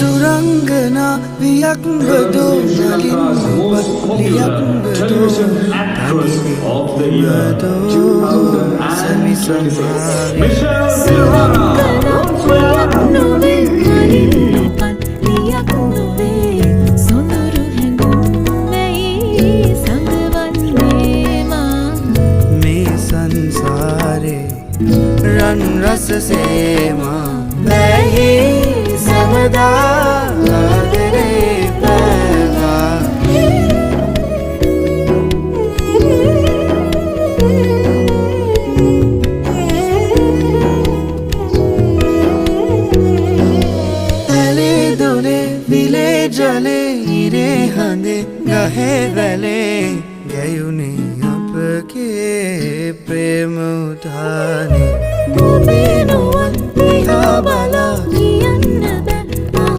සුරංගනා වියක් බදෝ නලින් පත්ලියක් බදෝ තනිවේ බදෝ සමි සමාවේ සුරංගනා වියක් නොවේ නලින් පත්ලියක් නොවේ සොඳුරු හැඟුම්මයි සඟවන්නේ මා මේ සංසාරේ රන් රසසේමා බැහි සමදා ආදරේ පැවා ඇලේ දොලේ විලේ ජලේ ඉරේ හඳේ ගහේ වැලේ ගැයුනේ අපගේ ප්‍රේම උදානේ ඔබේ නුවන් දිහා බලා කියන්න බෑ